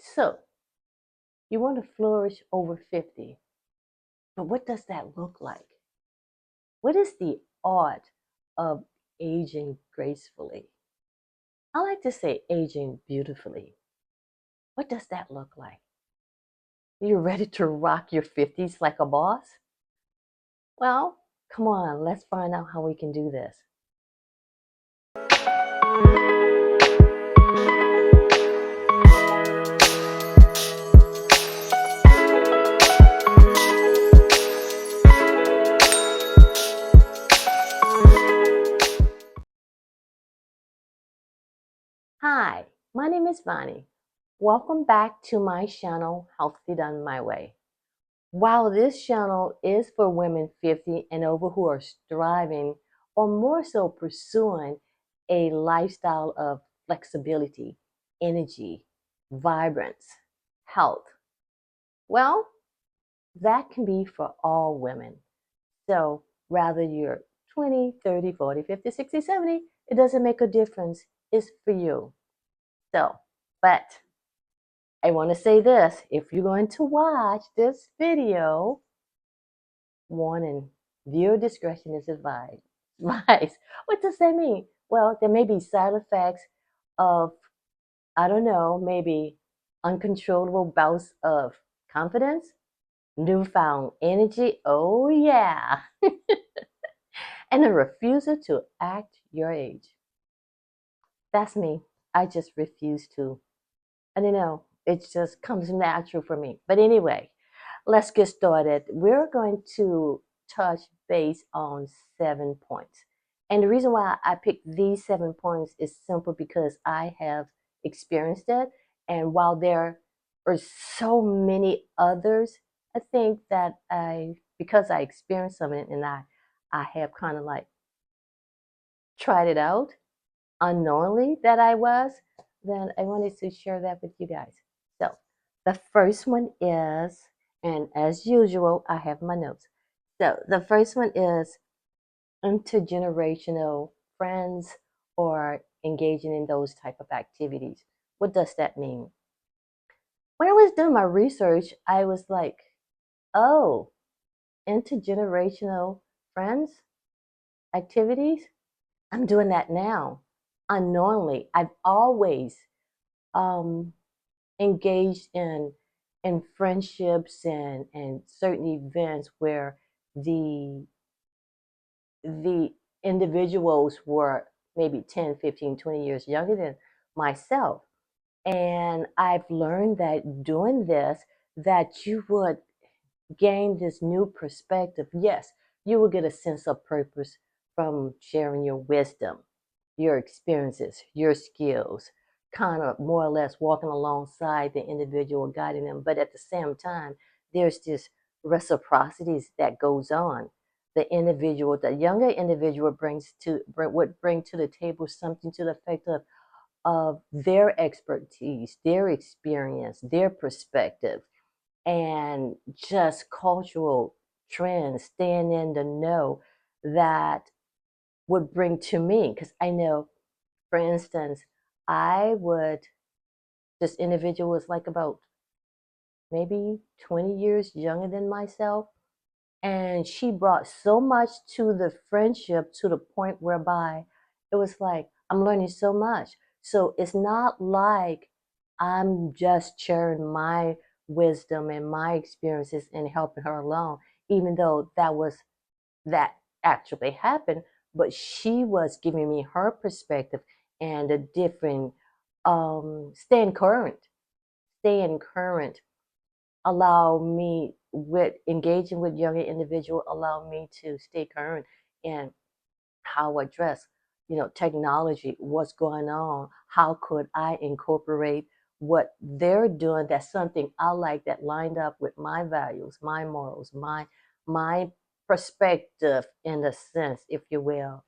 So, you want to flourish over 50, but what does that look like? What is the art of aging gracefully? I like to say aging beautifully. What does that look like? You ready to rock your 50s like a boss? Well, come on, let's find out how we can do this. Hi, my name is Vani. Welcome back to my channel, Healthy Done My Way. While this channel is for women 50 and over who are striving or more so pursuing a lifestyle of flexibility, energy, vibrance, health, well, that can be for all women. So, rather you're 20, 30, 40, 50, 60, 70, it doesn't make a difference. It's for you. So, but I want to say this, if you're going to watch this video, warning, viewer discretion is advised. Advised. What does that mean? Well, there may be side effects of, I don't know, maybe uncontrollable bouts of confidence, newfound energy, oh yeah, and a refusal to act your age. That's me. I just refuse to. I don't know. It just comes natural for me. But anyway, let's get started. We're going to touch base on 7 points. And the reason why I picked these 7 points is simple because I have experienced it. And while there are so many others, I think that because I experienced some of it and I have kind of like tried it out unknowingly that I was, then I wanted to share that with you guys. So the first one is, and as usual, I have my notes. So the first one is intergenerational friends or engaging in those type of activities. What does that mean? When I was doing my research, I was like, oh, intergenerational friends activities? I'm doing that now unknowingly. I've always um, engaged in friendships and certain events where the the individuals were maybe 10, 15, 20 years younger than myself. And I've learned that doing this, that you would gain this new perspective. Yes, you will get a sense of purpose from sharing your wisdom, your experiences, your skills, kind of more or less walking alongside the individual, guiding them. But at the same time, there's this reciprocity that goes on. The younger individual would bring to the table something to the effect of their expertise, their experience, their perspective, and just cultural trends, staying in the know that would bring to me. Because I know, for instance, I would, this individual was like about maybe 20 years younger than myself. And she brought so much to the friendship to the point whereby it was like, I'm learning so much. So it's not like I'm just sharing my wisdom and my experiences and helping her along, even though that actually happened. But she was giving me her perspective and a different, staying current allow me with engaging with younger individual, allow me to stay current in how I dress, technology, what's going on, how could I incorporate what they're doing, that's something I like, that lined up with my values, my morals, my perspective, in a sense, if you will.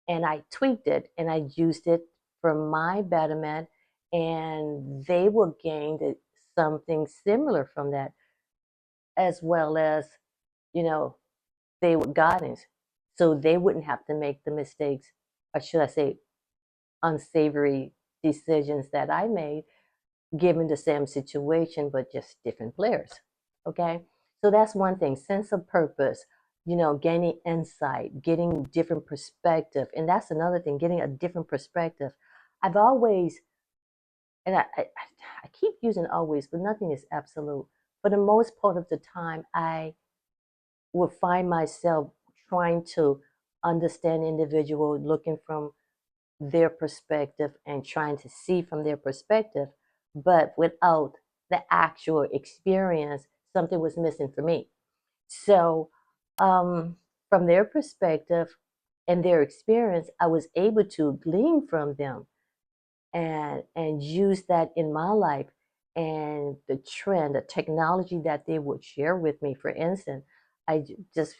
And I tweaked it and I used it for my betterment, and they will gain something similar from that, as well as, you know, they were guidance. So they wouldn't have to make the mistakes, or should I say, unsavory decisions that I made. given the same situation, but just different players. Okay. So that's one thing, sense of purpose, gaining insight, getting different perspective. And that's another thing, getting a different perspective. I've always, and I keep using always, but nothing is absolute. For the most part of the time, I would find myself trying to understand individual, looking from their perspective and trying to see from their perspective, but without the actual experience, something was missing for me. So, from their perspective and their experience, I was able to glean from them and use that in my life. And the trend, the technology that they would share with me, for instance, just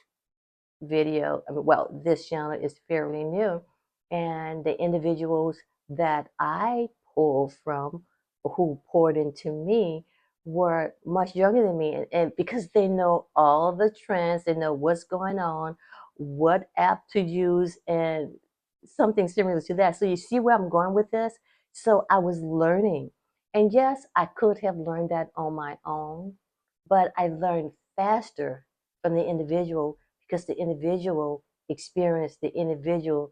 video. I mean, well, this channel is fairly new, and the individuals that I pulled from, who poured into me, were much younger than me, and because they know all the trends, they know what's going on, what app to use, and something similar to that. So you see where I'm going with this. So I was learning, and yes, I could have learned that on my own, but I learned faster from the individual because the individual experience, the individual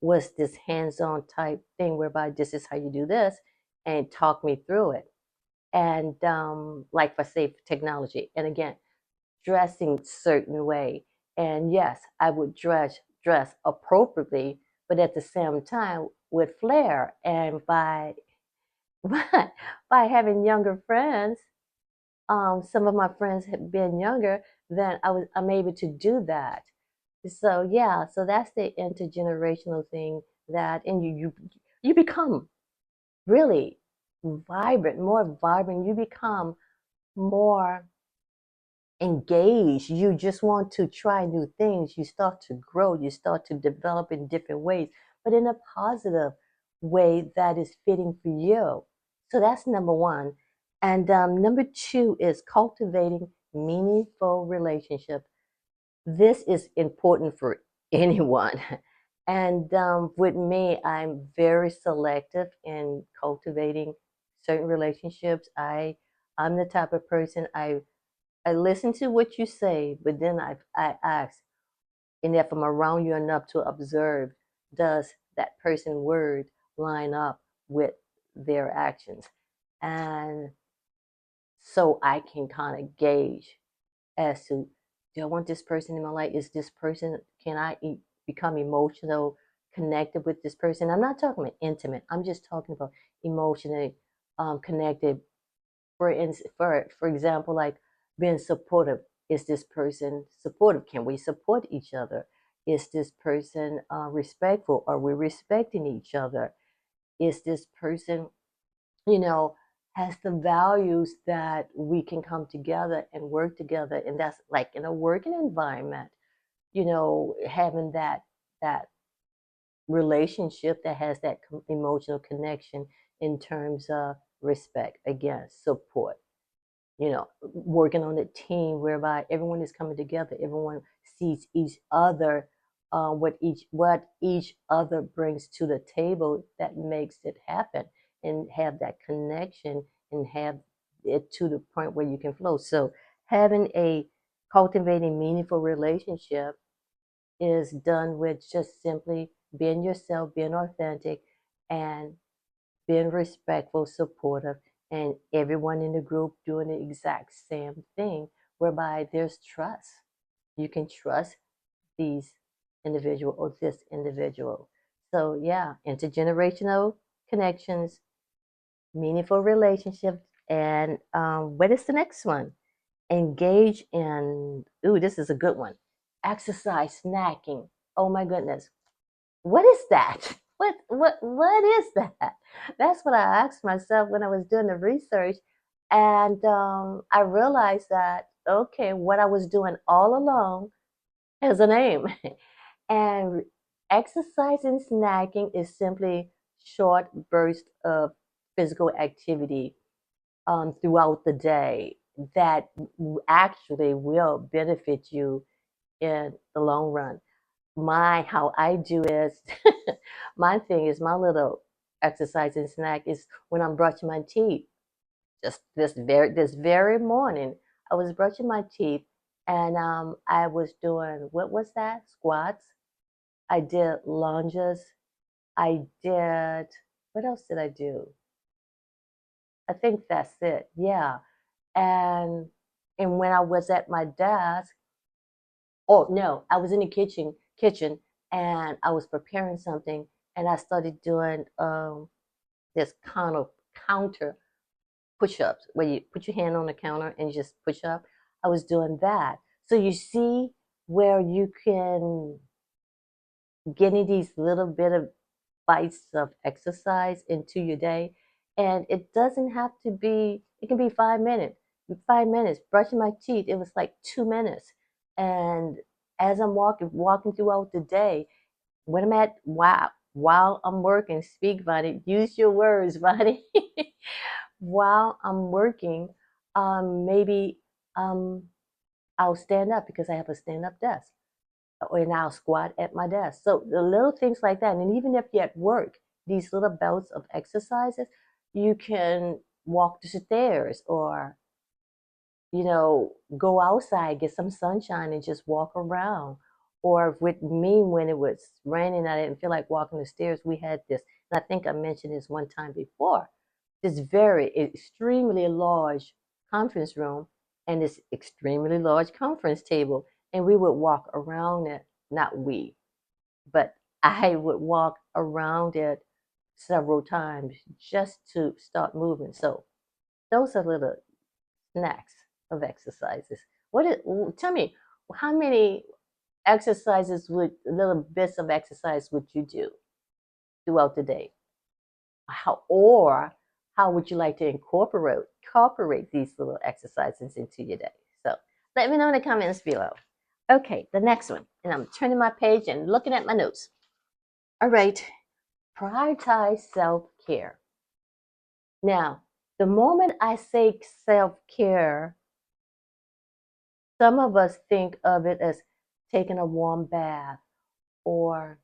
was this hands-on type thing whereby this is how you do this and talk me through it. And like for say technology, and again, dressing certain way. And yes, I would dress appropriately, but at the same time with flair. And by by having younger friends, some of my friends have been younger, then I'm able to do that. So yeah, so that's the intergenerational thing that, and you become really vibrant, more vibrant. You become more engaged. You just want to try new things. You start to grow. You start to develop in different ways, but in a positive way that is fitting for you. So that's number one. And number two is cultivating meaningful relationships. This is important for anyone. And with me, I'm very selective in cultivating certain relationships. I'm the type of person I listen to what you say, but then I ask, and if I'm around you enough to observe, does that person's word line up with their actions? And so I can kind of gauge as to, do I want this person in my life? Is this person, can I become emotional connected with this person? I'm not talking about intimate. I'm just talking about emotionally connected. For example, like being supportive. Is this person supportive? Can we support each other? Is this person respectful? Are we respecting each other? Is this person, you know, has the values that we can come together and work together? And that's like in a working environment, having that relationship that has that emotional connection in terms of respect, again, support, working on a team whereby everyone is coming together, everyone sees each other, what each other brings to the table that makes it happen, and have that connection and have it to the point where you can flow. So having a cultivating meaningful relationship is done with just simply being yourself, being authentic, and being respectful, supportive, and everyone in the group doing the exact same thing, whereby there's trust. You can trust these individual or this individual. So yeah, intergenerational connections, meaningful relationships, and what is the next one? Engage in. Ooh, this is a good one. Exercise, snacking. Oh my goodness, what is that? What is that? That's what I asked myself when I was doing the research, and I realized that, okay, what I was doing all along has a name, and exercise and snacking is simply short bursts of physical activity throughout the day that actually will benefit you in the long run. My how I do is my thing is my little exercise and snack is when I'm brushing my teeth. Just this very morning, I was brushing my teeth, and I was doing, what was that? Squats. I did lunges. I did, what else did I do? I think that's it. Yeah. And and when I was at my desk, oh no, I was in the kitchen, and I was preparing something, and I started doing this kind of counter push-ups where you put your hand on the counter and you just push up. I was doing that. So you see where you can getting these little bit of bites of exercise into your day. And it doesn't have to be, it can be 5 minutes. 5 minutes, brushing my teeth, it was like 2 minutes. And as I'm walking throughout the day, when I'm at, while I'm working, speak about it, use your words, buddy. While I'm working, maybe um, I'll stand up because I have a stand up desk, or now squat at my desk. So the little things like that. And even if you're at work, these little belts of exercises, you can walk the stairs, or, go outside, get some sunshine and just walk around. Or with me, when it was raining, I didn't feel like walking the stairs. We had this, and I think I mentioned this one time before, this very extremely large conference room and this extremely large conference table. And we would walk around it, not we, but I would walk around it several times just to start moving. So those are little snacks of exercises. Tell me, how many little bits of exercise would you do throughout the day? How would you like to incorporate these little exercises into your day? So let me know in the comments below. Okay, the next one, and I'm turning my page and looking at my notes. All right, prioritize self-care. Now, the moment I say self-care, some of us think of it as taking a warm bath, or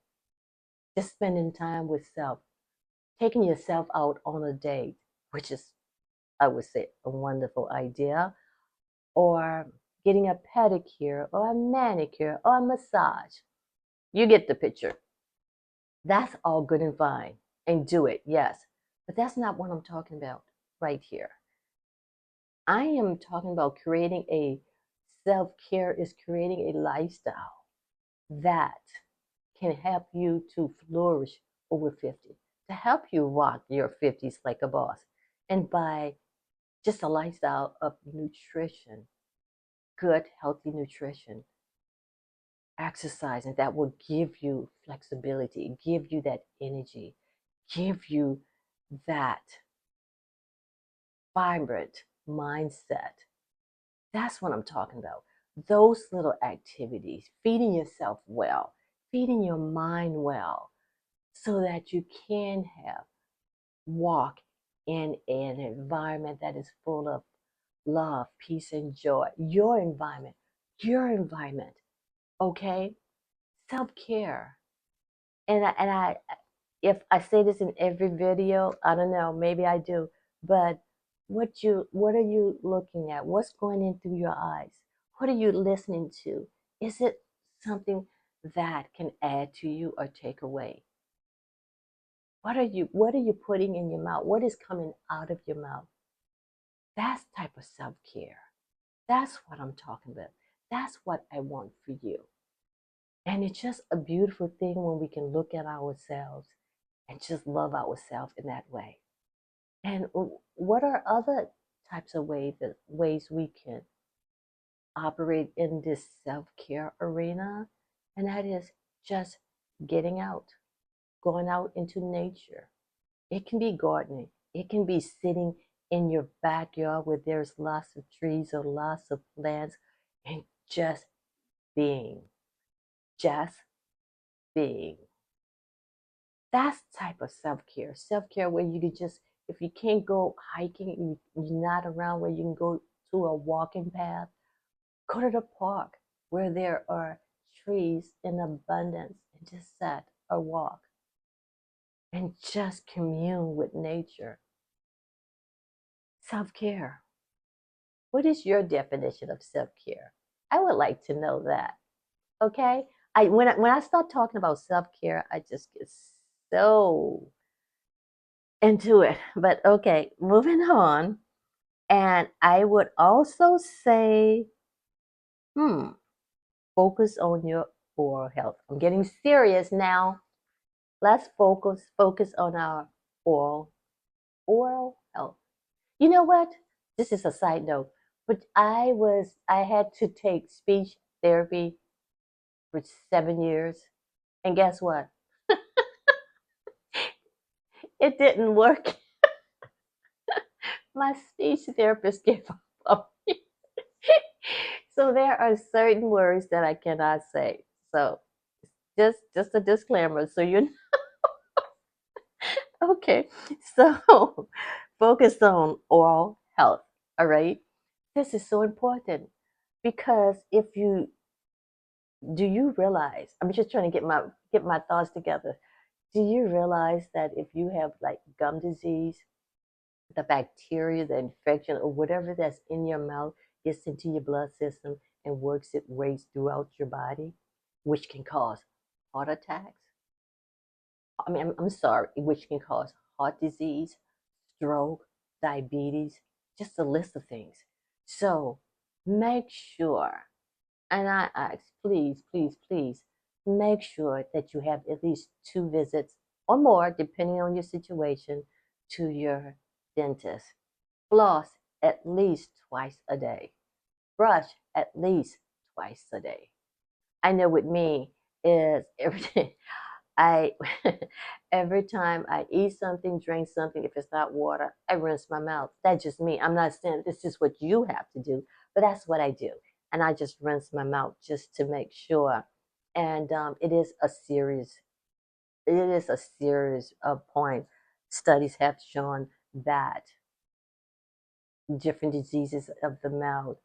just spending time with self, taking yourself out on a date, which is, I would say, a wonderful idea, or getting a pedicure or a manicure or a massage. You get the picture. That's all good and fine. And do it, yes. But that's not what I'm talking about right here. I am talking about creating a self care, is creating a lifestyle that can help you to flourish over 50, to help you rock your 50s like a boss. And by just a lifestyle of nutrition, good, healthy nutrition, exercising that will give you flexibility, give you that energy, give you that vibrant mindset. That's what I'm talking about. Those little activities, feeding yourself well, feeding your mind well, so that you can walk in an environment that is full of love, peace, and joy. Your environment, okay? Self-care. And I, if I say this in every video, I don't know, maybe I do, but what are you looking at? What's going in through your eyes? What are you listening to? Is it something that can add to you or take away? What are you putting in your mouth? What is coming out of your mouth? That's type of self-care. That's what I'm talking about. That's what I want for you. And it's just a beautiful thing when we can look at ourselves and just love ourselves in that way. And what are other types of ways we can operate in this self-care arena? And that is just getting out, going out into nature. It can be gardening. It can be sitting in your backyard where there's lots of trees or lots of plants, and just being, just being. That's the type of self-care. Self-care where you can just, if you can't go hiking, you're not around where you can go to a walking path, go to the park where there are trees in abundance and just sit or walk and just commune with nature. Self-care. What is your definition of self-care? I would like to know that. Okay? When I start talking about self-care, I just get so into it. But okay, moving on. And I would also say, hmm, focus on your oral health. I'm getting serious now. Let's focus on our oral health. You know what? This is a side note, but I had to take speech therapy for 7 years, and guess what? It didn't work. My speech therapist gave up on me. So there are certain words that I cannot say. So just a disclaimer, so you okay. So focus on oral health. All right. This is so important because if you do you realize, I'm just trying to get my thoughts together. Do you realize that if you have like gum disease, the bacteria, the infection, or whatever that's in your mouth gets into your blood system and works its ways throughout your body, which can cause heart attacks. I mean, I'm sorry, which can cause heart disease, stroke, diabetes, just a list of things. So make sure, and I ask, please, please, please, make sure that you have at least 2 visits or more, depending on your situation, to your dentist. Floss at least twice a day. Brush at least twice a day. I know with me is every day. I every time I eat something, drink something, if it's not water, I rinse my mouth. That's just me. I'm not saying this is what you have to do, but that's what I do. And I just rinse my mouth just to make sure. And it is a series. It is a series of points. Studies have shown that different diseases of the mouth.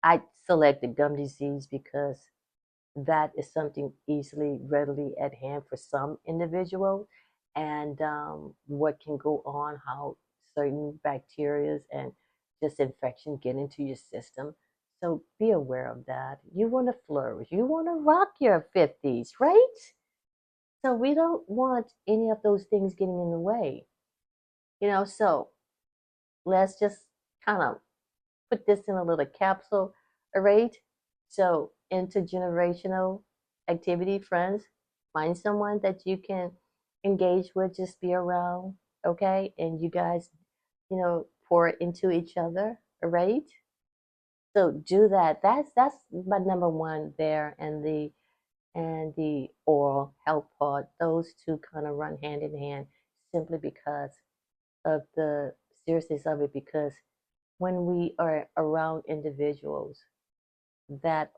I selected gum disease because that is something easily, readily at hand for some individuals, and what can go on, how certain bacteria and just infection get into your system. So be aware of that. You want to flourish. You want to rock your 50s, right? So we don't want any of those things getting in the way. So let's just kind of put this in a little capsule, all right? So intergenerational activity, friends, find someone that you can engage with, just be around, okay? And you guys, pour into each other, all right? So do that. That's my number one there, and the oral health part. Those two kind of run hand in hand, simply because of the seriousness of it. Because when we are around individuals that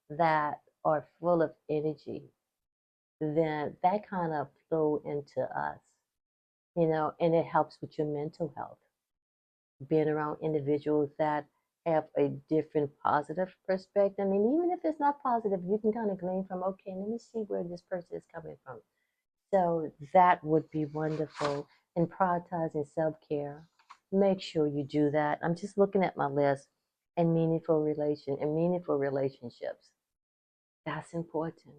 that are full of energy, then that kind of flow into us, and it helps with your mental health. Being around individuals that have a different positive perspective. I mean, even if it's not positive, you can kind of glean from, okay, let me see where this person is coming from. So that would be wonderful. And prioritizing self care. Make sure you do that. I'm just looking at my list, and meaningful relationships. That's important.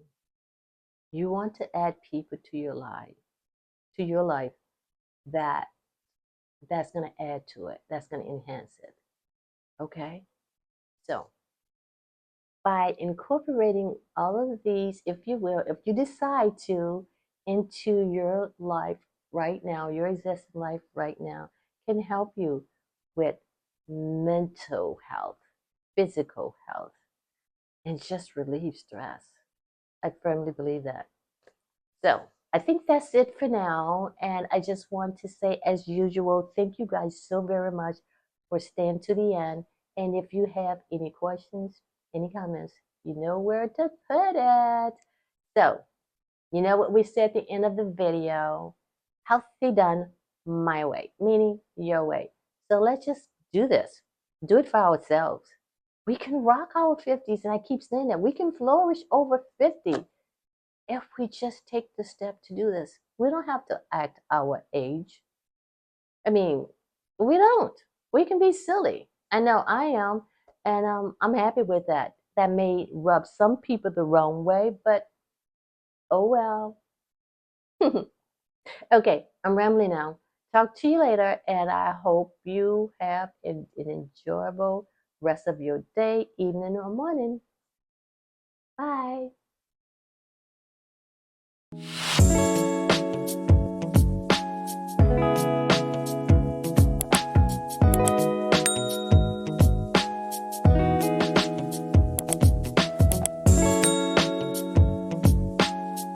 You want to add people to your life that that's going to add to it. That's going to enhance it. Okay? So, by incorporating all of these, if you will, if you decide to, into your life right now, your existing life right now, can help you with mental health, physical health, and just relieve stress. I firmly believe that. So I think that's it for now. And I just want to say, as usual, thank you guys so very much for staying to the end. And if you have any questions, any comments, you know where to put it. So, you know what we said at the end of the video, healthy done my way, meaning your way. So let's just do this. Do it for ourselves. We can rock our 50s, and I keep saying that. We can flourish over 50 if we just take the step to do this. We don't have to act our age. I mean, we don't. We can be silly. I know I am, and I'm happy with that. That may rub some people the wrong way, but oh well. Okay, I'm rambling now. Talk to you later, and I hope you have an enjoyable rest of your day, evening, or morning. Bye.